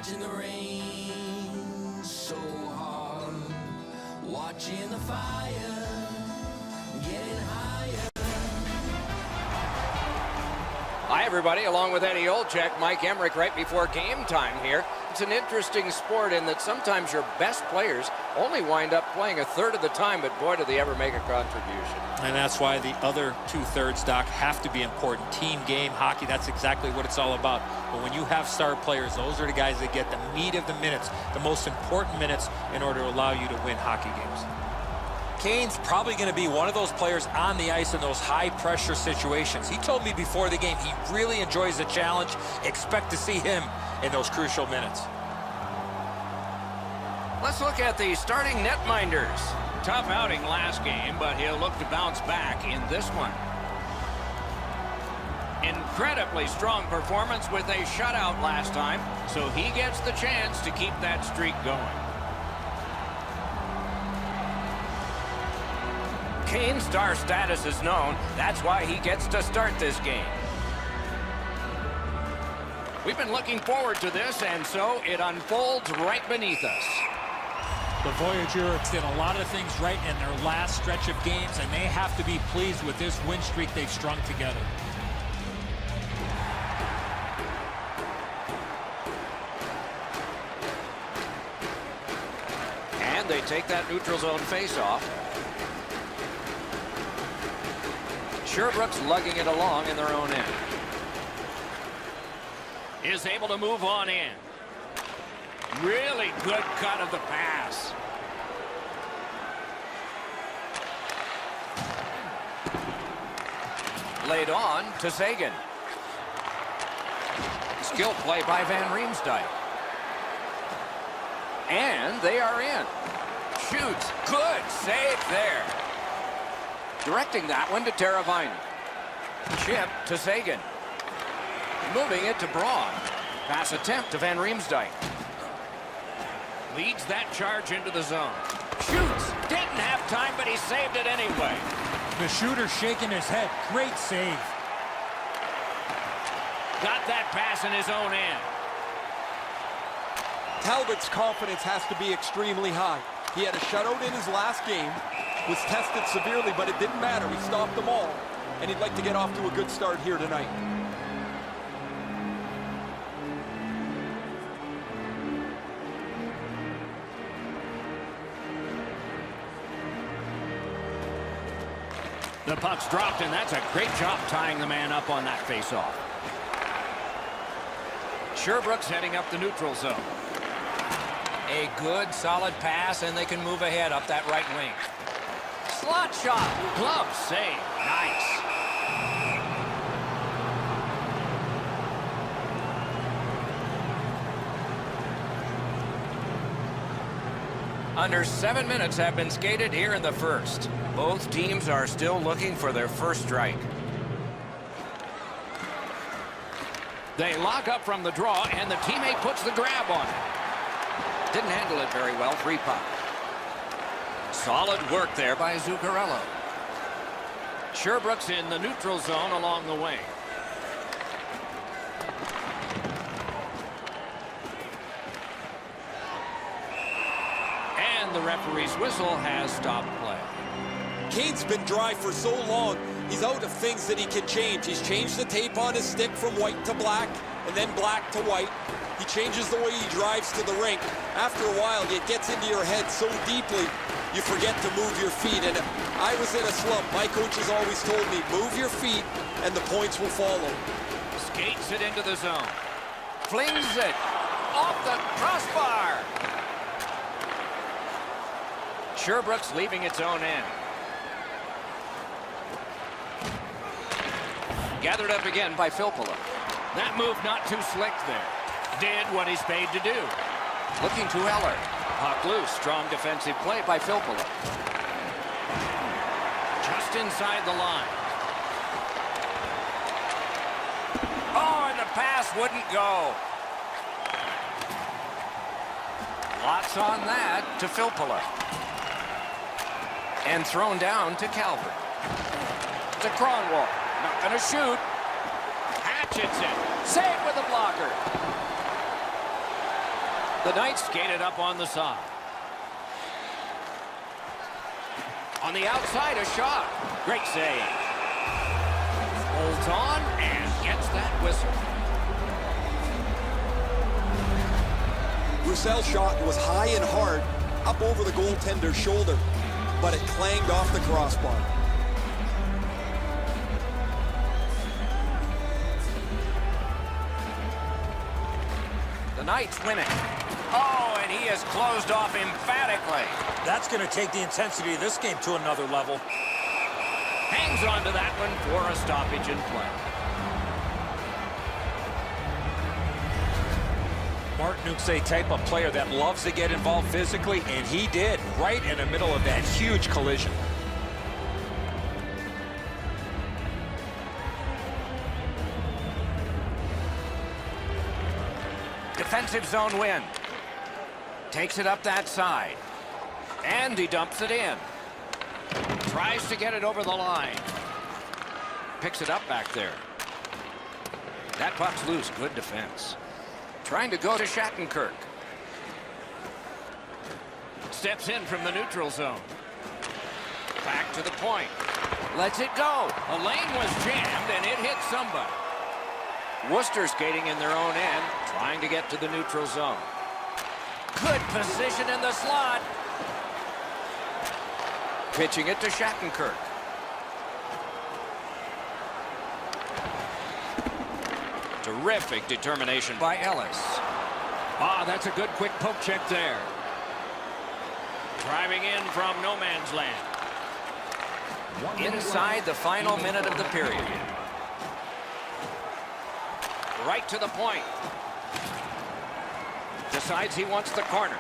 Watching the rain so hard, watching the fire getting higher. Hi, everybody. Along with Eddie Olczyk, Mike Emmerich right before game time here. It's an interesting sport in that sometimes your best players only wind up playing a third of the time, but boy, do they ever make a contribution. And that's why the other two-thirds, Doc, have to be important. Team game, hockey, that's exactly what it's all about. But when you have star players, those are the guys that get the meat of the minutes, the most important minutes in order to allow you to win hockey games. Kane's probably going to be one of those players on the ice in those high-pressure situations. He told me before the game he really enjoys the challenge. Expect to see him in those crucial minutes. Let's look at the starting netminders. Tough outing last game, but he'll look to bounce back in this one. Incredibly strong performance with a shutout last time, so he gets the chance to keep that streak going. Kane's star status is known. That's why he gets to start this game. We've been looking forward to this, and so it unfolds right beneath us. The Voyageurs did a lot of things right in their last stretch of games, and they have to be pleased with this win streak they've strung together. And they take that neutral zone face-off. Sherbrooke's lugging it along in their own end. Is able to move on in. Really good cut of the pass. Laid on to Sagan. Skill play by Van Riemsdyk. And they are in. Shoots. Good save there. Directing that one to Teravainen. Chip to Sagan. Moving it to Braun. Pass attempt to Van Riemsdyk. Leads that charge into the zone. Shoots. Didn't have time, but he saved it anyway. The shooter shaking his head. Great save. Got that pass in his own end. Talbot's confidence has to be extremely high. He had a shutout in his last game, was tested severely, but it didn't matter. He stopped them all, and he'd like to get off to a good start here tonight. The puck's dropped, and that's a great job tying the man up on that faceoff. Sherbrooke's heading up the neutral zone. A good, solid pass, and they can move ahead up that right wing. Slot shot. Glove save. Nice. Under 7 minutes have been skated here in the first. Both teams are still looking for their first strike. They lock up from the draw, and the teammate puts the grab on it. Didn't handle it very well. Free puck. Solid work there by Zuccarello. Sherbrooke's in the neutral zone along the wing. And the referee's whistle has stopped play. Kane's been dry for so long, he's out of things that he can change. He's changed the tape on his stick from white to black, and then black to white. He changes the way he drives to the rink. After a while, it gets into your head so deeply, you forget to move your feet. And I was in a slump. My coaches always told me, move your feet, and the points will follow. Skates it into the zone. Flings it off the crossbar. Sherbrooke's leaving its own end. Gathered up again by Filppula. That move not too slick there. Did what he's paid to do. Looking to Eller. Puck loose. Strong defensive play by Filppula. Just inside the line. Oh, and the pass wouldn't go. Lots on that to Filppula. And thrown down to Calvert. To Kronwall. Not going to shoot. Hatchets it. Save with a blocker. The Knights skated up on the side. On the outside, a shot. Great save. Holds on and gets that whistle. Roussel's shot was high and hard, up over the goaltender's shoulder, but it clanged off the crossbar. The Knights winning. Oh, and he is closed off emphatically. That's going to take the intensity of this game to another level. Hangs on to that one for a stoppage in play. Martinuk's a type of player that loves to get involved physically, and he did right in the middle of that huge collision. Defensive zone win. Takes it up that side. And he dumps it in. Tries to get it over the line. Picks it up back there. That puck's loose. Good defense. Trying to go to Shattenkirk. Steps in from the neutral zone. Back to the point. Lets it go. A lane was jammed and it hit somebody. Worcester skating in their own end, trying to get to the neutral zone. Good position in the slot. Pitching it to Shattenkirk. Terrific determination by Ellis. Ah, that's a good quick poke check there. Driving in from no man's land. Inside the final minute of the period. Right to the point. Decides he wants the corner.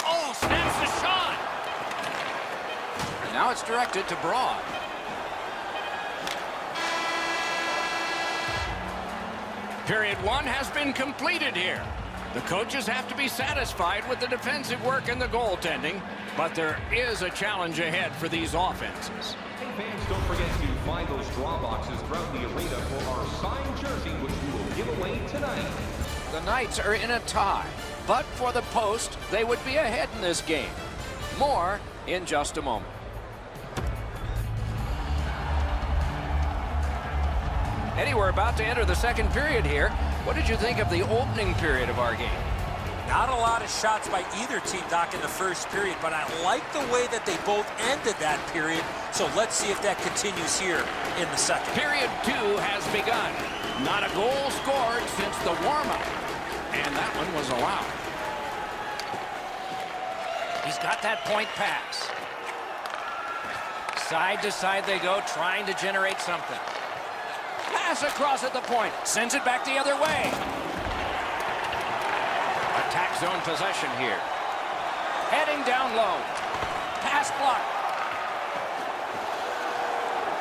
Oh, snaps the shot. And now it's directed to Broad. Period one has been completed here. The coaches have to be satisfied with the defensive work and the goaltending, but there is a challenge ahead for these offenses. Hey fans, don't forget to find those draw boxes throughout the arena for our signed jersey, which we will give away tonight. The Knights are in a tie, but for the Post, they would be ahead in this game. More in just a moment. Eddie, we're about to enter the second period here. What did you think of the opening period of our game? Not a lot of shots by either team, Doc, in the first period, but I like the way that they both ended that period. So let's see if that continues here in the second. Period two has begun. Not a goal scored since the warm-up. And that one was allowed. He's got that point pass. Side to side they go, trying to generate something. Pass across at the point. Sends it back the other way. Attack zone possession here. Heading down low. Pass block.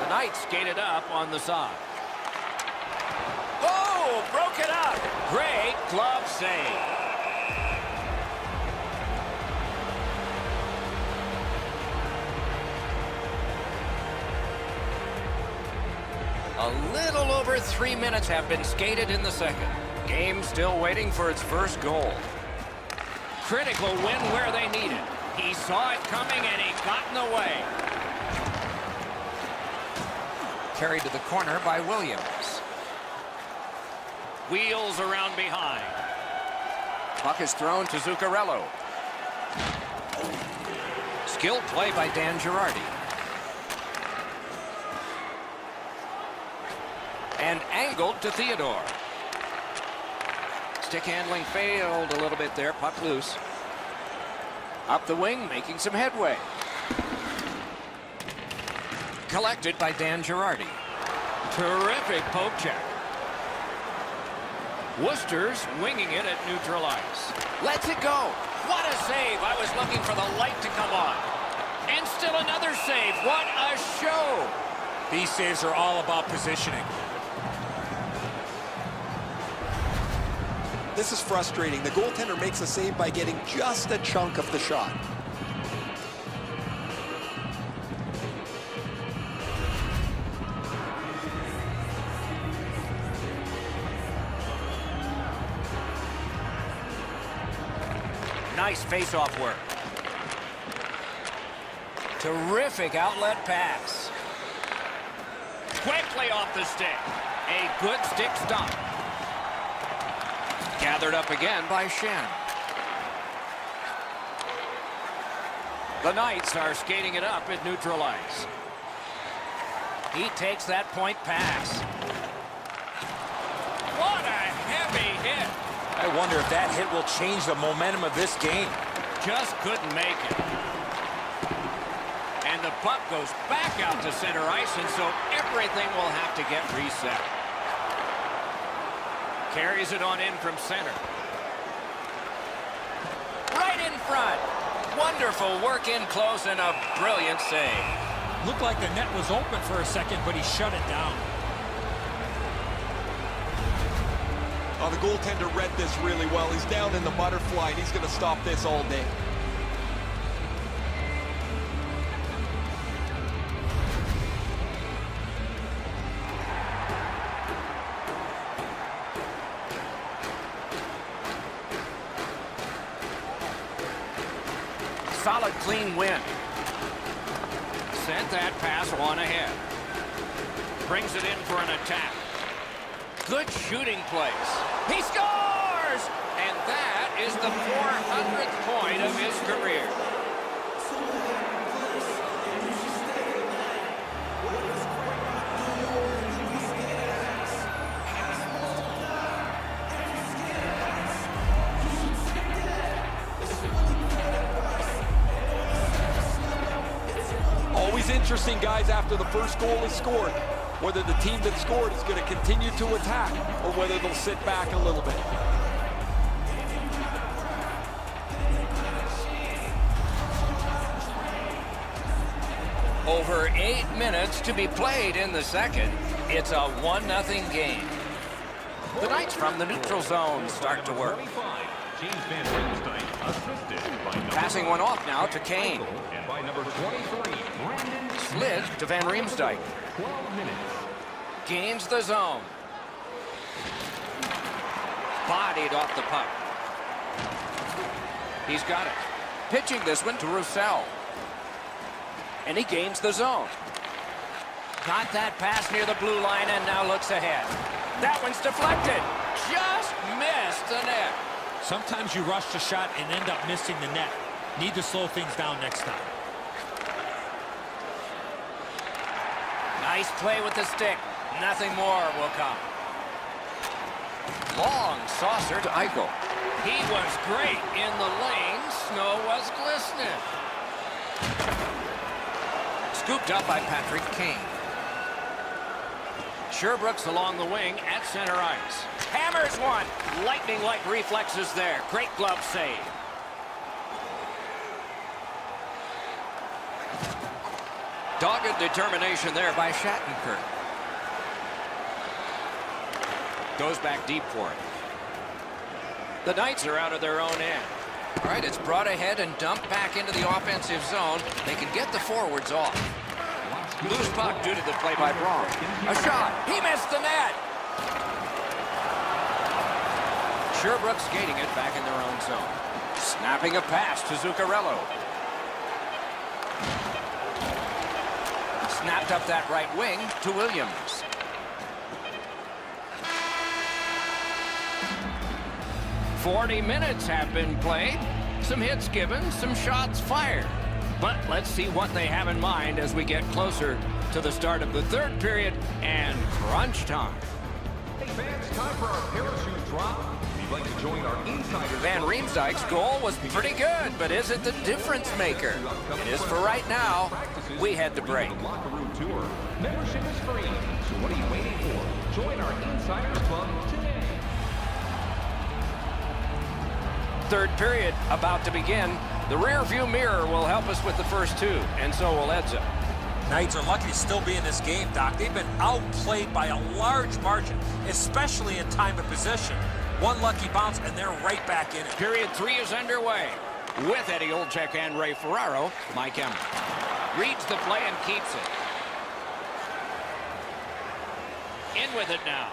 The Knights skated up on the side. Oh, broke it up. Great glove save. A little over 3 minutes have been skated in the second. Game still waiting for its first goal. Critical win where they need it. He saw it coming and he got in the way. Carried to the corner by Williams. Wheels around behind. Puck is thrown to Zuccarello. Skilled play by Dan Girardi. And angled to Theodore. Stick handling failed a little bit there. Puck loose. Up the wing, making some headway. Collected by Dan Girardi. Terrific poke check. Worcester's winging it at neutral ice. Lets it go. What a save. I was looking for the light to come on. And still another save. What a show. These saves are all about positioning. This is frustrating. The goaltender makes a save by getting just a chunk of the shot. Nice face-off work. Terrific outlet pass. Quickly off the stick. A good stick stop. Gathered up again by Shen. The Knights are skating it up at neutral ice. He takes that point pass. What a heavy hit. I wonder if that hit will change the momentum of this game. Just couldn't make it. And the puck goes back out to center ice, and so everything will have to get reset. Carries it on in from center. Right in front. Wonderful work in close and a brilliant save. Looked like the net was open for a second, but he shut it down. Oh, the goaltender read this really well. He's down in the butterfly, and he's going to stop this all day. Solid, clean win. Sent that pass on ahead. Brings it in for an attack. Good shooting place. He scores! And that is the 400th point of his career. Always interesting, guys, after the first goal is scored, whether the team that scored is going to continue to attack or whether they'll sit back a little bit. Over 8 minutes to be played in the second. It's a 1-0 game. The Knights from the neutral zone start to work. Passing one off now to Kane. Slid to Van Riemsdyk. Gains the zone. Bodied off the puck. He's got it. Pitching this one to Roussel. And he gains the zone. Got that pass near the blue line and now looks ahead. That one's deflected. Just missed the net. Sometimes you rush the shot and end up missing the net. Need to slow things down next time. Nice play with the stick. Nothing more will come. Long saucer to Eichel. He was great in the lane. Snow was glistening. Scooped up by Patrick Kane. Sherbrooke's along the wing at center ice. Hammers one. Lightning-like reflexes there. Great glove save. Dogged determination there by Shattenkirk. Goes back deep for it. The Knights are out of their own end. All right, it's brought ahead and dumped back into the offensive zone. They can get the forwards off. Loose puck due to the play by Braun. A shot. He missed the net. Sherbrooke skating it back in their own zone. Snapping a pass to Zuccarello. Snapped up that right wing to Williams. "40 minutes have been played. Some hits given, some shots fired. But let's see what they have in mind as we get closer to the start of the third period and crunch time." Hey fans, time for our parachute drop. If you'd like to join our insiders... Van Riemsdyk's goal was pretty good, but is it the difference maker? It is for right now. We head to break. Locker room tour. Membership is free, so what are you waiting for? Join our Insiders Club today. Third period about to begin. The rear view mirror will help us with the first two, and so will Edzo. Knights are lucky to still be in this game, Doc. They've been outplayed by a large margin, especially in time of possession. One lucky bounce, and they're right back in it. Period 3 is underway. With Eddie Olczyk and Ray Ferraro, Mike Emmer. Reads the play and keeps it. In with it now.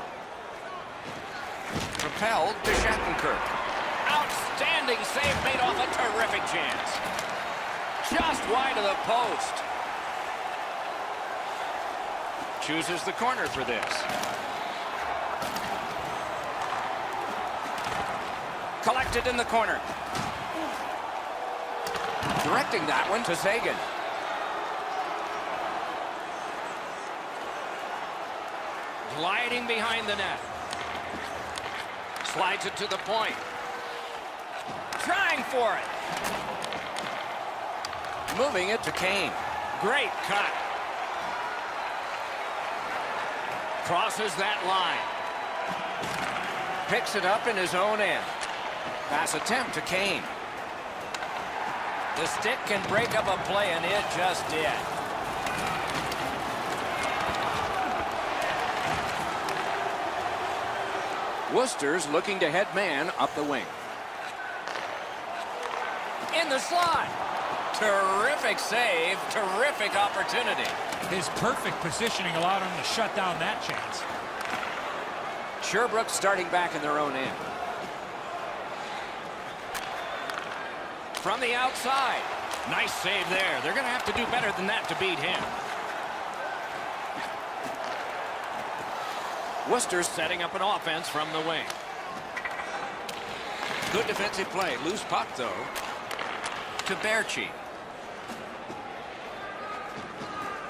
Propelled to Shattenkirk. Outstanding save made off a terrific chance. Just wide of the post. Chooses the corner for this. Collected in the corner. Directing that one to Sagan. Gliding behind the net. Slides it to the point. Trying for it. Moving it to Kane. Great cut. Crosses that line. Picks it up in his own end. Pass attempt to Kane. The stick can break up a play, and it just did. Worcester's looking to head man up the wing. In the slot. Terrific save, terrific opportunity. His perfect positioning allowed him to shut down that chance. Sherbrooke starting back in their own end. From the outside. Nice save there. They're going to have to do better than that to beat him. Worcester setting up an offense from the wing. Good defensive play. Loose puck, though, to Berchi.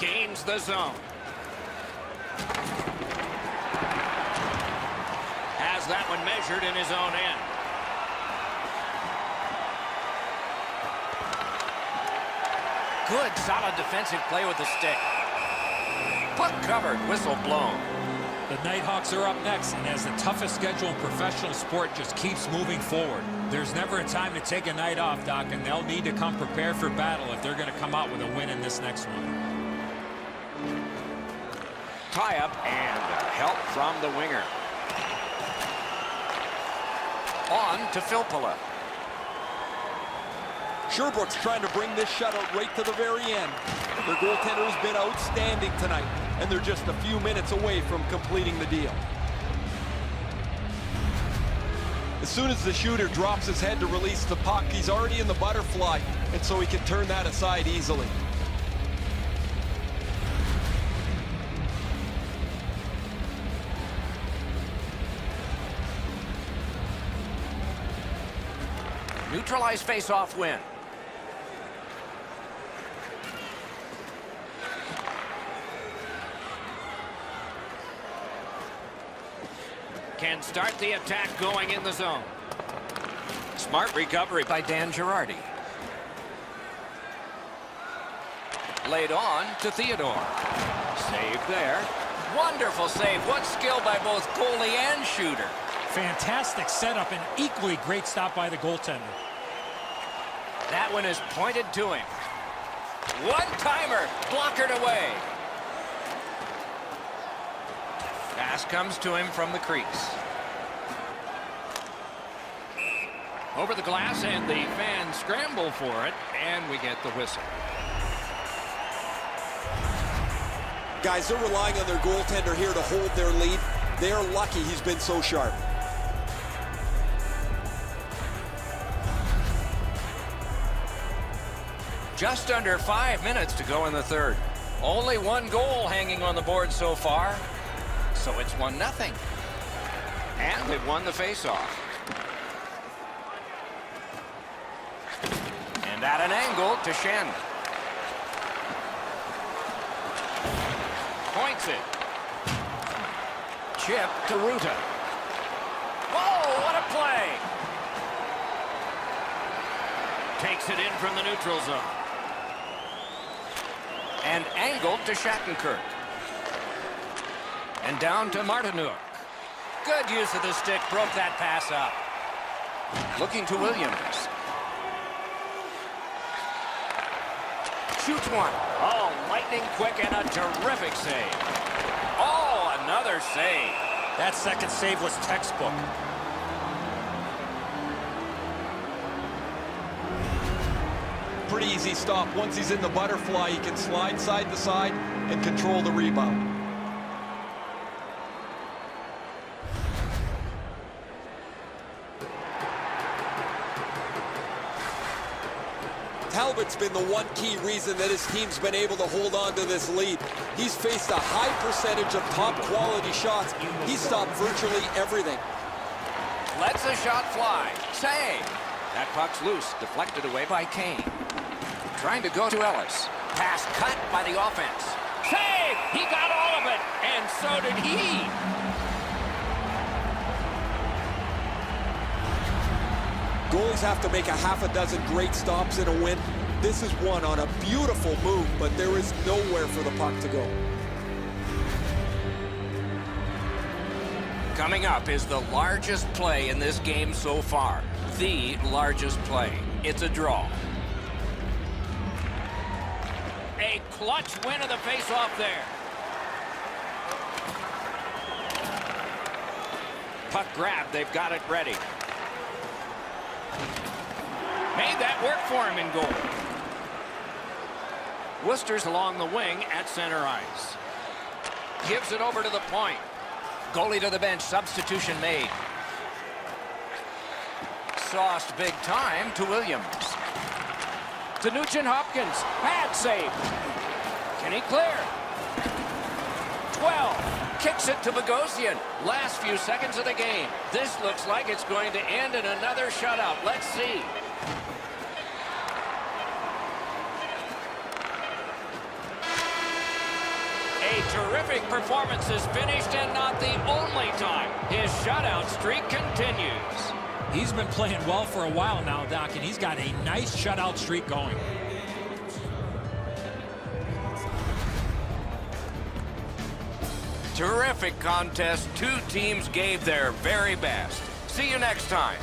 Gains the zone. Has that one measured in his own end. Good, solid defensive play with the stick. Puck covered, whistle blown. The Nighthawks are up next, and as the toughest schedule in professional sport just keeps moving forward. There's never a time to take a night off, Doc, and they'll need to come prepared for battle if they're going to come out with a win in this next one. Tie-up and help from the winger. On to Filppula. Sherbrooke's trying to bring this shutout right to the very end. Their goaltender has been outstanding tonight, and they're just a few minutes away from completing the deal. As soon as the shooter drops his head to release the puck, he's already in the butterfly, and so he can turn that aside easily. Neutralize face-off win. Can start the attack going in the zone. Smart recovery by Dan Girardi. Laid on to Theodore. Save there. Wonderful save. What skill by both goalie and shooter. Fantastic setup and equally great stop by the goaltender. That one is pointed to him. One-timer, blockered away. Pass comes to him from the crease. Over the glass, and the fans scramble for it, and we get the whistle. Guys, they're relying on their goaltender here to hold their lead. They're lucky he's been so sharp. Just under 5 minutes to go in the third. Only one goal hanging on the board so far. So it's 1-0. And they've won the faceoff. And at an angle to Shen. Points it. Chip to Ruta. Whoa, what a play! Takes it in from the neutral zone. And angled to Shattenkirk. And down to Martinuk. Good use of the stick, broke that pass up. Looking to Williams. Shoots one. Oh, lightning quick and a terrific save. Oh, another save. That second save was textbook. Pretty easy stop. Once he's in the butterfly, he can slide side to side and control the rebound. It's been the one key reason that his team's been able to hold on to this lead. He's faced a high percentage of top quality shots. He's stopped virtually everything. Lets the shot fly. Save. That puck's loose, deflected away by Kane. Trying to go to Ellis. Pass cut by the offense. Save! He got all of it, and so did he. Goalies have to make a half a dozen great stops in a win. This is one on a beautiful move, but there is nowhere for the puck to go. Coming up is the largest play in this game so far. The largest play. It's a draw. A clutch win of the face-off there. Puck grab, they've got it ready. Made that work for him in goal. Worcester's along the wing at center ice. Gives it over to the point. Goalie to the bench, substitution made. Sauced big time to Williams. To Nugent-Hopkins, bad save. Can he clear? 12, kicks it to Bogosian. Last few seconds of the game. This looks like it's going to end in another shutout. Let's see. A terrific performance is finished, and not the only time. His shutout streak continues. He's been playing well for a while now, Doc, and he's got a nice shutout streak going. Terrific contest. Two teams gave their very best. See you next time.